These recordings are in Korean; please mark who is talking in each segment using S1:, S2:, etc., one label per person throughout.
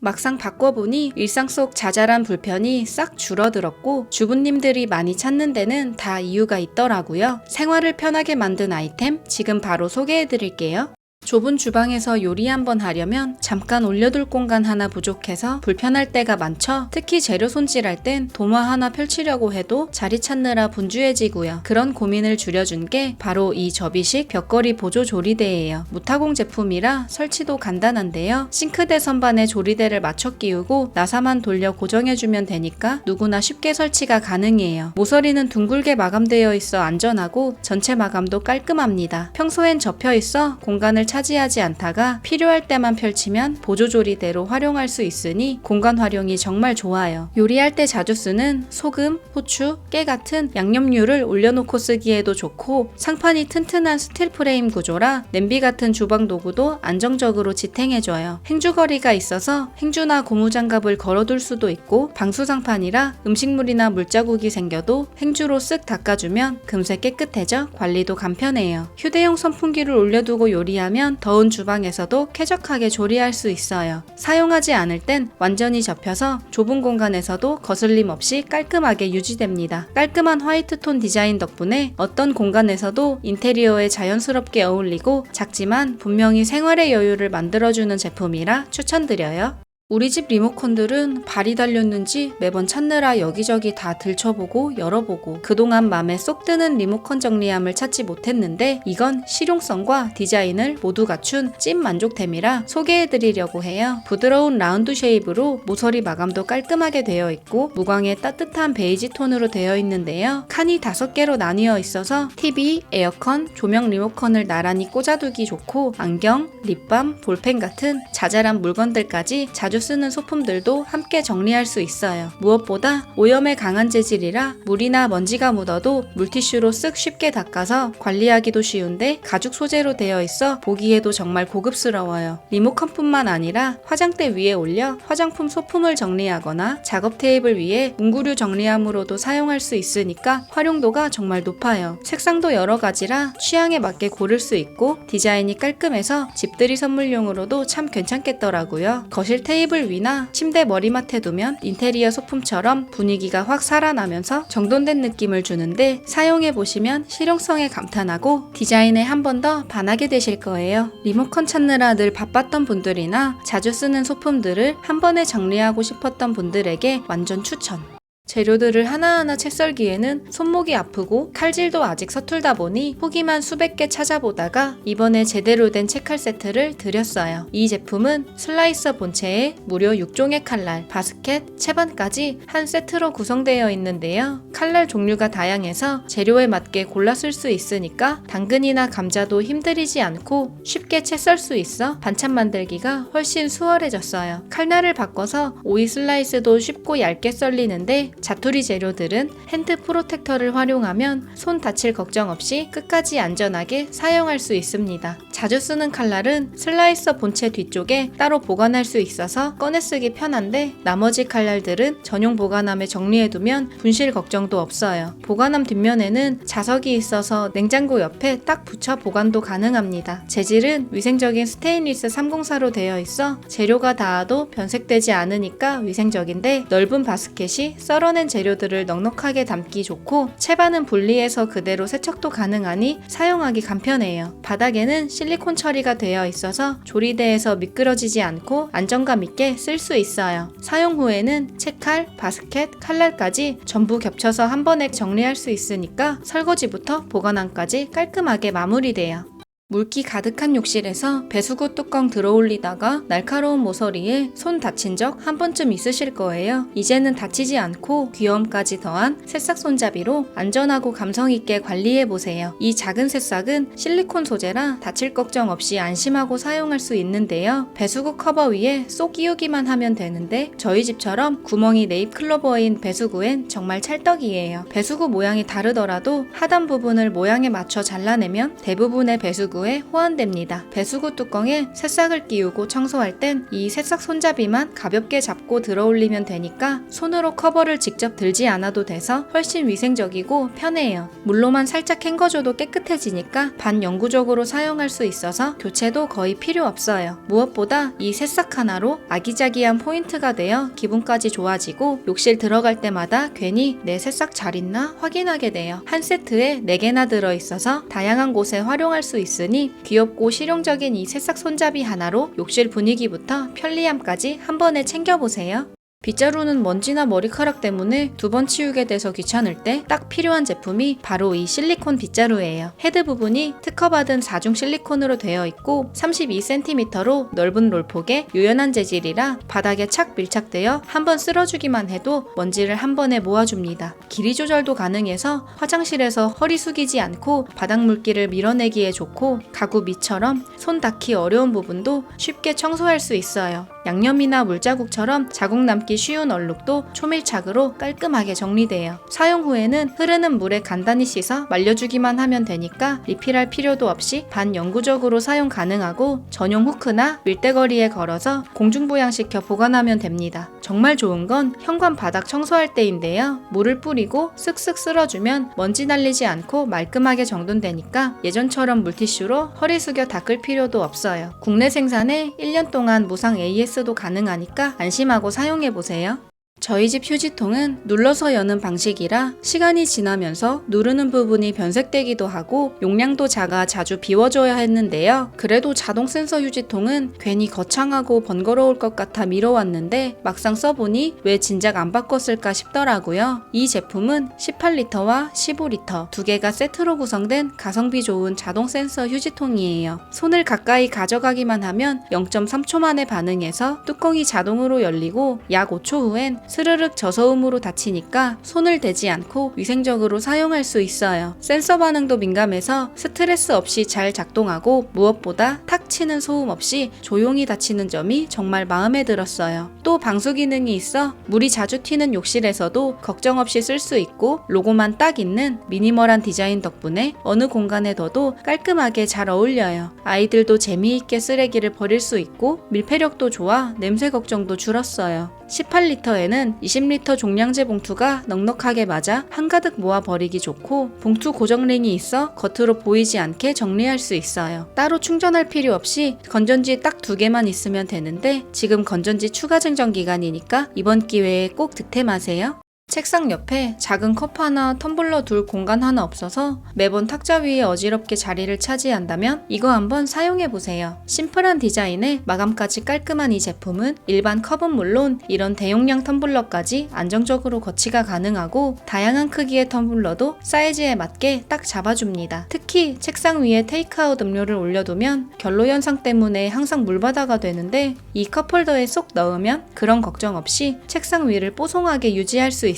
S1: 막상 바꿔보니 일상 속 자잘한 불편이 싹 줄어들었고 주부님들이 많이 찾는 데는 다 이유가 있더라고요. 생활을 편하게 만든 아이템 지금 바로 소개해드릴게요. 좁은 주방에서 요리 한번 하려면 잠깐 올려둘 공간 하나 부족해서 불편할 때가 많죠. 특히 재료 손질할 땐 도마 하나 펼치려고 해도 자리 찾느라 분주해지고요. 그런 고민을 줄여준 게 바로 이 접이식 벽걸이 보조 조리대예요. 무타공 제품이라 설치도 간단한데요. 싱크대 선반에 조리대를 맞춰 끼우고 나사만 돌려 고정해주면 되니까 누구나 쉽게 설치가 가능해요. 모서리는 둥글게 마감되어 있어 안전하고 전체 마감도 깔끔합니다. 평소엔 접혀 있어 공간을 차지하지 않다가 필요할 때만 펼치면 보조조리대로 활용할 수 있으니 공간 활용이 정말 좋아요. 요리할 때 자주 쓰는 소금, 후추, 깨 같은 양념류를 올려놓고 쓰기에도 좋고 상판이 튼튼한 스틸 프레임 구조라 냄비 같은 주방 도구도 안정적으로 지탱해줘요. 행주거리가 있어서 행주나 고무장갑을 걸어둘 수도 있고 방수상판이라 음식물이나 물자국이 생겨도 행주로 쓱 닦아주면 금세 깨끗해져 관리도 간편해요. 휴대용 선풍기를 올려두고 요리하면 더운 주방에서도 쾌적하게 조리할 수 있어요. 사용하지 않을 땐 완전히 접혀서 좁은 공간에서도 거슬림 없이 깔끔하게 유지됩니다. 깔끔한 화이트톤 디자인 덕분에 어떤 공간에서도 인테리어에 자연스럽게 어울리고 작지만 분명히 생활의 여유를 만들어주는 제품이라 추천드려요. 우리 집 리모컨들은 발이 달렸는지 매번 찾느라 여기저기 다 들춰보고 열어보고 그동안 맘에 쏙 드는 리모컨 정리함을 찾지 못했는데 이건 실용성과 디자인을 모두 갖춘 찐 만족템이라 소개해드리려고 해요. 부드러운 라운드 쉐입으로 모서리 마감도 깔끔하게 되어 있고 무광의 따뜻한 베이지 톤으로 되어 있는데요. 칸이 5개로 나뉘어 있어서 TV, 에어컨, 조명 리모컨을 나란히 꽂아두기 좋고 안경, 립밤, 볼펜 같은 자잘한 물건들까지 자주 쓰는 소품들도 함께 정리할 수 있어요. 무엇보다 오염에 강한 재질이라 물이나 먼지가 묻어도 물티슈로 쓱 쉽게 닦아서 관리하기도 쉬운데 가죽 소재로 되어 있어 보기에도 정말 고급스러워요. 리모컨뿐만 아니라 화장대 위에 올려 화장품 소품을 정리하거나 작업 테이블 위에 문구류 정리함으로도 사용할 수 있으니까 활용도가 정말 높아요. 색상도 여러 가지라 취향에 맞게 고를 수 있고 디자인이 깔끔해서 집들이 선물용으로도 참 괜찮겠더라고요. 거실 테이블 위나 침대 머리맡에 두면 인테리어 소품처럼 분위기가 확 살아나면서 정돈된 느낌을 주는데 사용해보시면 실용성에 감탄하고 디자인에 한 번 더 반하게 되실 거예요. 리모컨 찾느라 늘 바빴던 분들이나 자주 쓰는 소품들을 한 번에 정리하고 싶었던 분들에게 완전 추천! 재료들을 하나하나 채 썰기에는 손목이 아프고 칼질도 아직 서툴다 보니 후기만 수백 개 찾아보다가 이번에 제대로 된 채칼 세트를 드렸어요. 이 제품은 슬라이서 본체에 무려 6종의 칼날, 바스켓, 채반까지 한 세트로 구성되어 있는데요. 칼날 종류가 다양해서 재료에 맞게 골라 쓸 수 있으니까 당근이나 감자도 힘들이지 않고 쉽게 채 썰 수 있어 반찬 만들기가 훨씬 수월해졌어요. 칼날을 바꿔서 오이 슬라이스도 쉽고 얇게 썰리는데 자투리 재료들은 핸드 프로텍터를 활용하면 손 다칠 걱정 없이 끝까지 안전하게 사용할 수 있습니다. 자주 쓰는 칼날은 슬라이서 본체 뒤쪽에 따로 보관할 수 있어서 꺼내 쓰기 편한데 나머지 칼날들은 전용 보관함에 정리해두면 분실 걱정도 없어요. 보관함 뒷면에는 자석이 있어서 냉장고 옆에 딱 붙여 보관도 가능합니다. 재질은 위생적인 스테인리스 304로 되어 있어 재료가 닿아도 변색되지 않으니까 위생적인데 넓은 바스켓이 썰어낸 재료들을 넉넉하게 담기 좋고 채반은 분리해서 그대로 세척도 가능하니 사용하기 간편해요. 바닥에는 실리콘 처리가 되어 있어서 조리대에서 미끄러지지 않고 안정감 있게 쓸 수 있어요. 사용 후에는 채칼, 바스켓, 칼날까지 전부 겹쳐서 한 번에 정리할 수 있으니까 설거지부터 보관함까지 깔끔하게 마무리돼요. 물기 가득한 욕실에서 배수구 뚜껑 들어올리다가 날카로운 모서리에 손 다친 적 한 번쯤 있으실 거예요. 이제는 다치지 않고 귀여움까지 더한 새싹 손잡이로 안전하고 감성있게 관리해보세요. 이 작은 새싹은 실리콘 소재라 다칠 걱정 없이 안심하고 사용할 수 있는데요. 배수구 커버 위에 쏙 끼우기만 하면 되는데 저희 집처럼 구멍이 네잎클로버인 배수구엔 정말 찰떡이에요. 배수구 모양이 다르더라도 하단 부분을 모양에 맞춰 잘라내면 대부분의 배수구 배수구에 호환됩니다. 배수구 뚜껑에 새싹을 끼우고 청소할 땐 이 새싹 손잡이만 가볍게 잡고 들어올리면 되니까 손으로 커버를 직접 들지 않아도 돼서 훨씬 위생적이고 편해요. 물로만 살짝 헹궈줘도 깨끗해지니까 반영구적으로 사용할 수 있어서 교체도 거의 필요 없어요. 무엇보다 이 새싹 하나로 아기자기한 포인트가 되어 기분까지 좋아지고 욕실 들어갈 때마다 괜히 내 새싹 잘 있나 확인하게 돼요. 한 세트에 4개나 들어있어서 다양한 곳에 활용할 수 있으니 귀엽고 실용적인 이 새싹 손잡이 하나로 욕실 분위기부터 편리함까지 한 번에 챙겨보세요. 빗자루는 먼지나 머리카락 때문에 2번 치우게 돼서 귀찮을 때 딱 필요한 제품이 바로 이 실리콘 빗자루예요. 헤드 부분이 특허받은 4중 실리콘으로 되어 있고 32cm로 넓은 롤폭에 유연한 재질이라 바닥에 착 밀착되어 한번 쓸어주기만 해도 먼지를 한 번에 모아줍니다. 길이 조절도 가능해서 화장실에서 허리 숙이지 않고 바닥 물기를 밀어내기에 좋고 가구 밑처럼 손 닿기 어려운 부분도 쉽게 청소할 수 있어요. 양념이나 물자국처럼 자국 남기 쉬운 얼룩도 초밀착으로 깔끔하게 정리돼요. 사용 후에는 흐르는 물에 간단히 씻어 말려주기만 하면 되니까 리필할 필요도 없이 반영구적으로 사용 가능하고 전용 후크나 밀대거리에 걸어서 공중부양시켜 보관하면 됩니다. 정말 좋은 건 현관 바닥 청소할 때인데요. 물을 뿌리고 쓱쓱 쓸어주면 먼지 날리지 않고 말끔하게 정돈되니까 예전처럼 물티슈로 허리 숙여 닦을 필요도 없어요. 국내 생산에 1년 동안 무상 AS도 가능하니까 안심하고 사용해보세요. 저희 집 휴지통은 눌러서 여는 방식이라 시간이 지나면서 누르는 부분이 변색되기도 하고 용량도 작아 자주 비워줘야 했는데요. 그래도 자동 센서 휴지통은 괜히 거창하고 번거로울 것 같아 미뤄왔는데 막상 써보니 왜 진작 안 바꿨을까 싶더라고요. 이 제품은 18L와 15L 두 개가 세트로 구성된 가성비 좋은 자동 센서 휴지통이에요. 손을 가까이 가져가기만 하면 0.3초 만에 반응해서 뚜껑이 자동으로 열리고 약 5초 후엔 스르륵 저소음으로 닫히니까 손을 대지 않고 위생적으로 사용할 수 있어요. 센서 반응도 민감해서 스트레스 없이 잘 작동하고 무엇보다 탁 치는 소음 없이 조용히 닫히는 점이 정말 마음에 들었어요. 또 방수 기능이 있어 물이 자주 튀는 욕실에서도 걱정 없이 쓸 수 있고 로고만 딱 있는 미니멀한 디자인 덕분에 어느 공간에 둬도 깔끔하게 잘 어울려요. 아이들도 재미있게 쓰레기를 버릴 수 있고 밀폐력도 좋아 냄새 걱정도 줄었어요. 18L에는 20L 종량제 봉투가 넉넉하게 맞아 한가득 모아 버리기 좋고 봉투 고정링이 있어 겉으로 보이지 않게 정리할 수 있어요. 따로 충전할 필요 없이 건전지 딱 2개만 있으면 되는데 지금 건전지 추가 증정 기간이니까 이번 기회에 꼭 득템하세요. 책상 옆에 작은 컵 하나, 텀블러 둘 공간 하나 없어서 매번 탁자 위에 어지럽게 자리를 차지한다면 이거 한번 사용해보세요. 심플한 디자인에 마감까지 깔끔한 이 제품은 일반 컵은 물론 이런 대용량 텀블러까지 안정적으로 거치가 가능하고 다양한 크기의 텀블러도 사이즈에 맞게 딱 잡아줍니다. 특히 책상 위에 테이크아웃 음료를 올려두면 결로 현상 때문에 항상 물바다가 되는데 이 컵홀더에 쏙 넣으면 그런 걱정 없이 책상 위를 뽀송하게 유지할 수 있어요.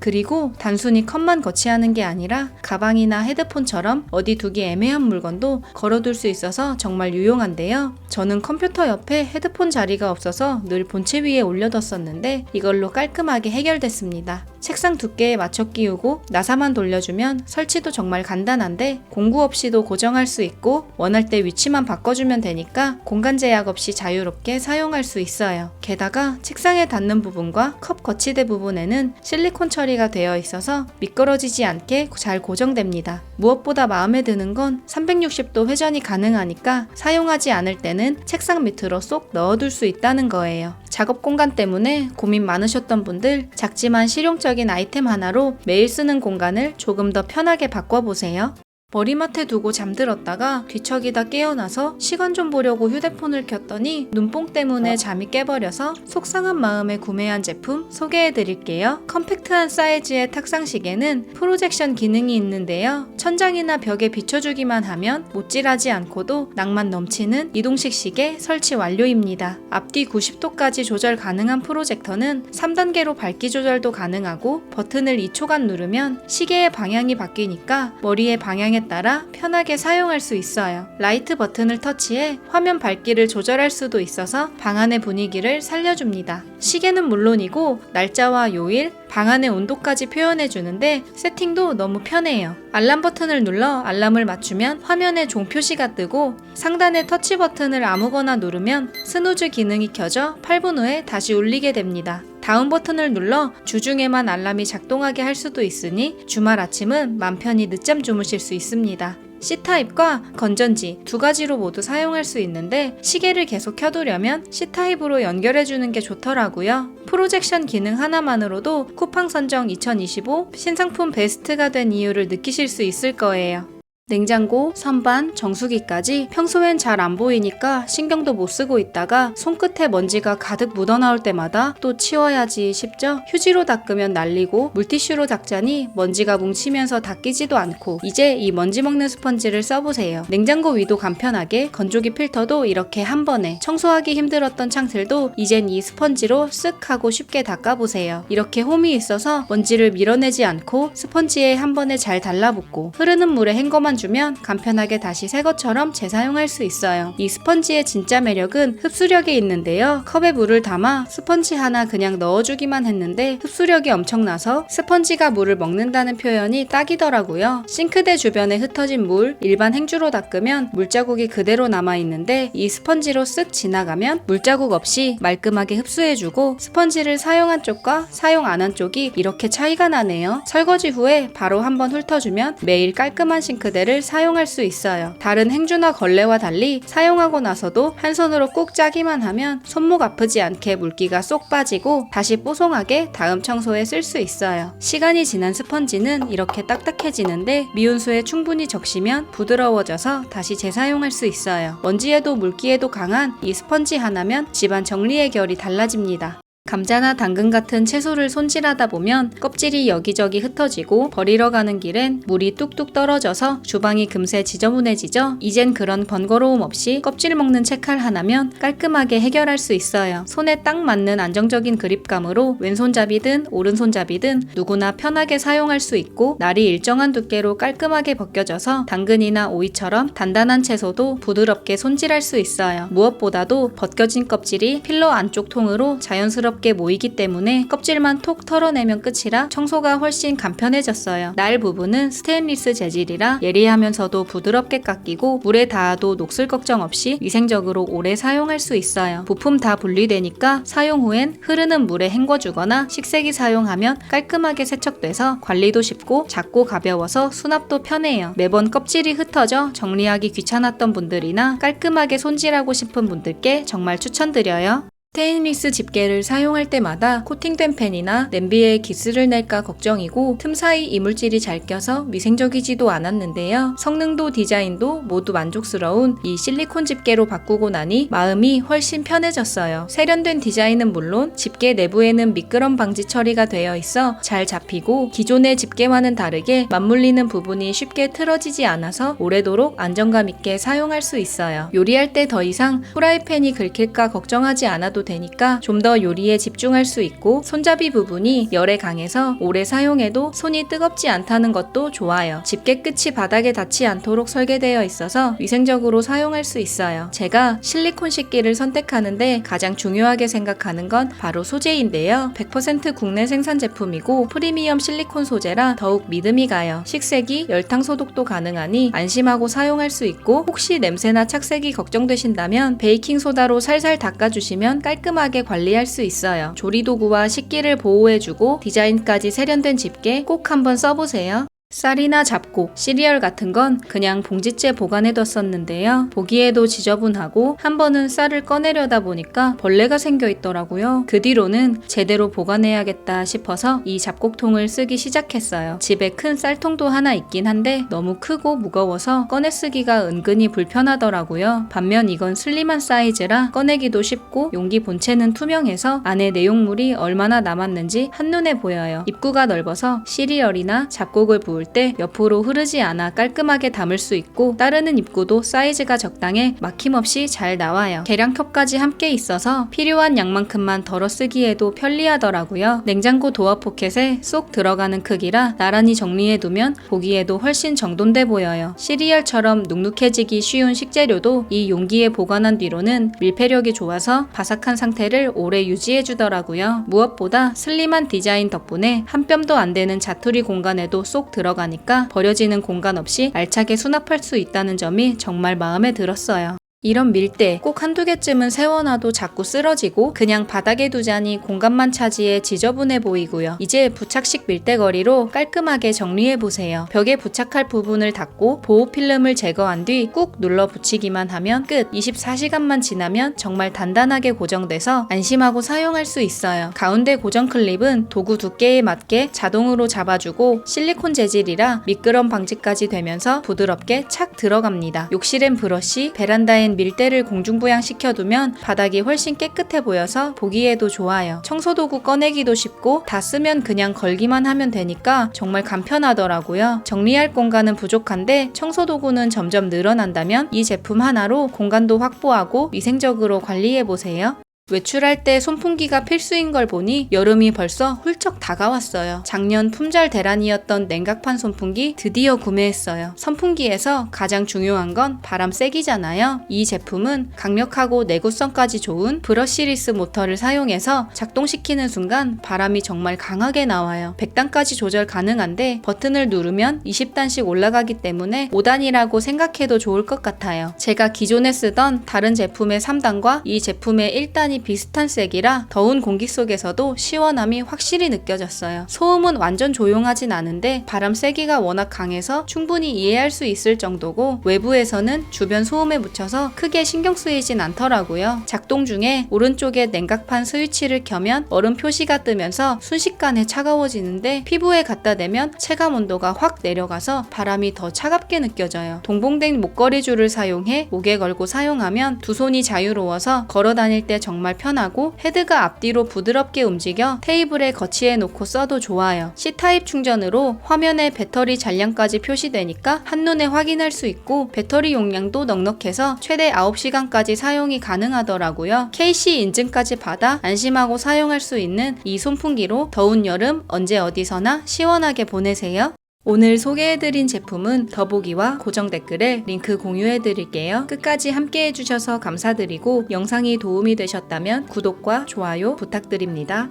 S1: 그리고 단순히 컵만 거치하는 게 아니라 가방이나 헤드폰처럼 어디 두기 애매한 물건도 걸어둘 수 있어서 정말 유용한데요. 저는 컴퓨터 옆에 헤드폰 자리가 없어서 늘 본체 위에 올려뒀었는데 이걸로 깔끔하게 해결됐습니다. 책상 두께에 맞춰 끼우고 나사만 돌려주면 설치도 정말 간단한데 공구 없이도 고정할 수 있고 원할 때 위치만 바꿔주면 되니까 공간 제약 없이 자유롭게 사용할 수 있어요. 게다가 책상에 닿는 부분과 컵 거치대 부분에는 실리콘 처리가 되어 있어서 미끄러지지 않게 잘 고정됩니다. 무엇보다 마음에 드는 건 360도 회전이 가능하니까 사용하지 않을 때는 책상 밑으로 쏙 넣어둘 수 있다는 거예요. 작업 공간 때문에 고민 많으셨던 분들 작지만 실용적인 아이템 하나로 매일 쓰는 공간을 조금 더 편하게 바꿔보세요. 머리맡에 두고 잠들었다가 뒤척이다 깨어나서 시간 좀 보려고 휴대폰을 켰더니 눈뽕 때문에 잠이 깨버려서 속상한 마음에 구매한 제품 소개해드릴게요. 컴팩트한 사이즈의 탁상시계는 프로젝션 기능이 있는데요. 천장이나 벽에 비춰주기만 하면 못질하지 않고도 낭만 넘치는 이동식 시계 설치 완료입니다. 앞뒤 90도까지 조절 가능한 프로젝터는 3단계로 밝기 조절도 가능하고 버튼을 2초간 누르면 시계의 방향이 바뀌니까 머리의 방향에 사용에 따라 편하게 사용할 수 있어요. 라이트 버튼을 터치해 화면 밝기를 조절할 수도 있어서 방 안의 분위기를 살려줍니다. 시계는 물론이고 날짜와 요일, 방 안의 온도까지 표현해주는데 세팅도 너무 편해요. 알람 버튼을 눌러 알람을 맞추면 화면에 종 표시가 뜨고 상단의 터치 버튼을 아무거나 누르면 스누즈 기능이 켜져 8분 후에 다시 울리게 됩니다. 다운 버튼을 눌러 주중에만 알람이 작동하게 할 수도 있으니 주말 아침은 맘 편히 늦잠 주무실 수 있습니다. C타입과 건전지 두 가지로 모두 사용할 수 있는데 시계를 계속 켜두려면 C타입으로 연결해주는 게 좋더라고요. 프로젝션 기능 하나만으로도 쿠팡 선정 2025 신상품 베스트가 된 이유를 느끼실 수 있을 거예요. 냉장고, 선반, 정수기까지 평소엔 잘 안 보이니까 신경도 못 쓰고 있다가 손끝에 먼지가 가득 묻어나올 때마다 또 치워야지 싶죠? 휴지로 닦으면 날리고 물티슈로 닦자니 먼지가 뭉치면서 닦이지도 않고 이제 이 먼지 먹는 스펀지를 써보세요. 냉장고 위도 간편하게 건조기 필터도 이렇게 한 번에 청소하기 힘들었던 창틀도 이젠 이 스펀지로 쓱 하고 쉽게 닦아보세요. 이렇게 홈이 있어서 먼지를 밀어내지 않고 스펀지에 한 번에 잘 달라붙고 흐르는 물에 헹궈만 주면 간편하게 다시 새 것처럼 재사용할 수 있어요. 이 스펀지의 진짜 매력은 흡수력에 있는데요. 컵에 물을 담아 스펀지 하나 그냥 넣어주기만 했는데 흡수력이 엄청나서 스펀지가 물을 먹는다는 표현이 딱이더라고요. 싱크대 주변에 흩어진 물 일반 행주로 닦으면 물자국이 그대로 남아있는데 이 스펀지로 쓱 지나가면 물자국 없이 말끔하게 흡수해주고 스펀지를 사용한 쪽과 사용 안 한 쪽이 이렇게 차이가 나네요. 설거지 후에 바로 한번 훑어주면 매일 깔끔한 싱크대를 사용할 수 있어요. 다른 행주나 걸레와 달리 사용하고 나서도 한 손으로 꾹 짜기만 하면 손목 아프지 않게 물기가 쏙 빠지고 다시 뽀송하게 다음 청소에 쓸 수 있어요. 시간이 지난 스펀지는 이렇게 딱딱해지는데 미온수에 충분히 적시면 부드러워져서 다시 재사용할 수 있어요. 먼지에도 물기에도 강한 이 스펀지 하나면 집안 정리의 결이 달라집니다. 감자나 당근 같은 채소를 손질하다 보면 껍질이 여기저기 흩어지고 버리러 가는 길엔 물이 뚝뚝 떨어져서 주방이 금세 지저분해지죠? 이젠 그런 번거로움 없이 껍질 먹는 채칼 하나면 깔끔하게 해결할 수 있어요. 손에 딱 맞는 안정적인 그립감으로 왼손잡이든 오른손잡이든 누구나 편하게 사용할 수 있고 날이 일정한 두께로 깔끔하게 벗겨져서 당근이나 오이처럼 단단한 채소도 부드럽게 손질할 수 있어요. 무엇보다도 벗겨진 껍질이 필러 안쪽 통으로 자연스럽게 모이기 때문에 껍질만 톡 털어내면 끝이라 청소가 훨씬 간편해졌어요. 날 부분은 스테인리스 재질이라 예리하면서도 부드럽게 깎이고 물에 닿아도 녹슬 걱정 없이 위생적으로 오래 사용할 수 있어요. 부품 다 분리되니까 사용 후엔 흐르는 물에 헹궈주거나 식세기 사용하면 깔끔하게 세척돼서 관리도 쉽고 작고 가벼워서 수납도 편해요. 매번 껍질이 흩어져 정리하기 귀찮았던 분들이나 깔끔하게 손질하고 싶은 분들께 정말 추천드려요. 스테인리스 집게를 사용할 때마다 코팅된 펜이나 냄비에 기스를 낼까 걱정이고 틈 사이 이물질이 잘 껴서 위생적이지도 않았는데요. 성능도 디자인도 모두 만족스러운 이 실리콘 집게로 바꾸고 나니 마음이 훨씬 편해졌어요. 세련된 디자인은 물론 집게 내부에는 미끄럼 방지 처리가 되어 있어 잘 잡히고 기존의 집게와는 다르게 맞물리는 부분이 쉽게 틀어지지 않아서 오래도록 안정감 있게 사용할 수 있어요. 요리할 때 더 이상 프라이팬이 긁힐까 걱정하지 않아도 되니까 좀 더 요리에 집중할 수 있고 손잡이 부분이 열에 강해서 오래 사용해도 손이 뜨겁지 않다는 것도 좋아요. 집게 끝이 바닥에 닿지 않도록 설계되어 있어서 위생적으로 사용할 수 있어요. 제가 실리콘 식기를 선택하는데 가장 중요하게 생각하는 건 바로 소재인데요. 100% 국내 생산 제품이고 프리미엄 실리콘 소재라 더욱 믿음이 가요. 식세기, 열탕 소독도 가능하니 안심하고 사용할 수 있고 혹시 냄새나 착색이 걱정되신다면 베이킹소다로 살살 닦아주시면 깔끔하게 관리할 수 있어요. 조리도구와 식기를 보호해주고 디자인까지 세련된 집게 꼭 한번 써보세요. 쌀이나 잡곡, 시리얼 같은 건 그냥 봉지째 보관해뒀었는데요. 보기에도 지저분하고 한 번은 쌀을 꺼내려다 보니까 벌레가 생겨 있더라고요. 그 뒤로는 제대로 보관해야겠다 싶어서 이 잡곡통을 쓰기 시작했어요. 집에 큰 쌀통도 하나 있긴 한데 너무 크고 무거워서 꺼내 쓰기가 은근히 불편하더라고요. 반면 이건 슬림한 사이즈라 꺼내기도 쉽고 용기 본체는 투명해서 안에 내용물이 얼마나 남았는지 한눈에 보여요. 입구가 넓어서 시리얼이나 잡곡을 부을 놓을 때 옆으로 흐르지 않아 깔끔하게 담을 수 있고 따르는 입구도 사이즈가 적당해 막힘없이 잘 나와요. 계량컵까지 함께 있어서 필요한 양만큼만 덜어 쓰기에도 편리하더라고요. 냉장고 도어 포켓에 쏙 들어가는 크기라 나란히 정리해두면 보기에도 훨씬 정돈돼 보여요. 시리얼처럼 눅눅해지기 쉬운 식재료도 이 용기에 보관한 뒤로는 밀폐력이 좋아서 바삭한 상태를 오래 유지해주더라고요. 무엇보다 슬림한 디자인 덕분에 한 뼘도 안 되는 자투리 공간에도 쏙 들어가니까 버려지는 공간 없이 알차게 수납할 수 있다는 점이 정말 마음에 들었어요. 이런 밀대 꼭 한두 개쯤은 세워놔도 자꾸 쓰러지고 그냥 바닥에 두자니 공간만 차지해 지저분해 보이고요. 이제 부착식 밀대거리로 깔끔하게 정리해보세요. 벽에 부착할 부분을 닫고 보호 필름을 제거한 뒤 꾹 눌러 붙이기만 하면 끝. 24시간만 지나면 정말 단단하게 고정돼서 안심하고 사용할 수 있어요. 가운데 고정 클립은 도구 두께에 맞게 자동으로 잡아주고 실리콘 재질이라 미끄럼 방지까지 되면서 부드럽게 착 들어갑니다. 욕실엔 브러쉬, 베란다엔 밀대를 공중부양시켜두면 바닥이 훨씬 깨끗해 보여서 보기에도 좋아요. 청소도구 꺼내기도 쉽고 다 쓰면 그냥 걸기만 하면 되니까 정말 간편하더라고요. 정리할 공간은 부족한데 청소도구는 점점 늘어난다면 이 제품 하나로 공간도 확보하고 위생적으로 관리해보세요. 외출할 때 선풍기가 필수인 걸 보니 여름이 벌써 훌쩍 다가왔어요. 작년 품절 대란이었던 냉각판 선풍기 드디어 구매했어요. 선풍기에서 가장 중요한 건 바람 세기잖아요. 이 제품은 강력하고 내구성까지 좋은 브러시리스 모터를 사용해서 작동시키는 순간 바람이 정말 강하게 나와요. 100단까지 조절 가능한데 버튼을 누르면 20단씩 올라가기 때문에 5단이라고 생각해도 좋을 것 같아요. 제가 기존에 쓰던 다른 제품의 3단과 이 제품의 1단이 비슷한 색이라 더운 공기 속에서도 시원함이 확실히 느껴졌어요. 소음은 완전 조용하진 않은데 바람 세기가 워낙 강해서 충분히 이해할 수 있을 정도고 외부에서는 주변 소음에 묻혀서 크게 신경 쓰이진 않더라고요. 작동 중에 오른쪽에 냉각판 스위치를 켜면 얼음 표시가 뜨면서 순식간에 차가워지는데 피부에 갖다 대면 체감 온도가 확 내려가서 바람이 더 차갑게 느껴져요. 동봉된 목걸이 줄을 사용해 목에 걸고 사용하면 두 손이 자유로워서 걸어 다닐 때 정말 편하고 헤드가 앞뒤로 부드럽게 움직여 테이블에 거치해 놓고 써도 좋아요. C타입 충전으로 화면에 배터리 잔량까지 표시되니까 한눈에 확인할 수 있고 배터리 용량도 넉넉해서 최대 9시간까지 사용이 가능하더라고요. KC 인증까지 받아 안심하고 사용할 수 있는 이 선풍기로 더운 여름 언제 어디서나 시원하게 보내세요. 오늘 소개해드린 제품은 더보기와 고정 댓글에 링크 공유해드릴게요. 끝까지 함께 해주셔서 감사드리고 영상이 도움이 되셨다면 구독과 좋아요 부탁드립니다.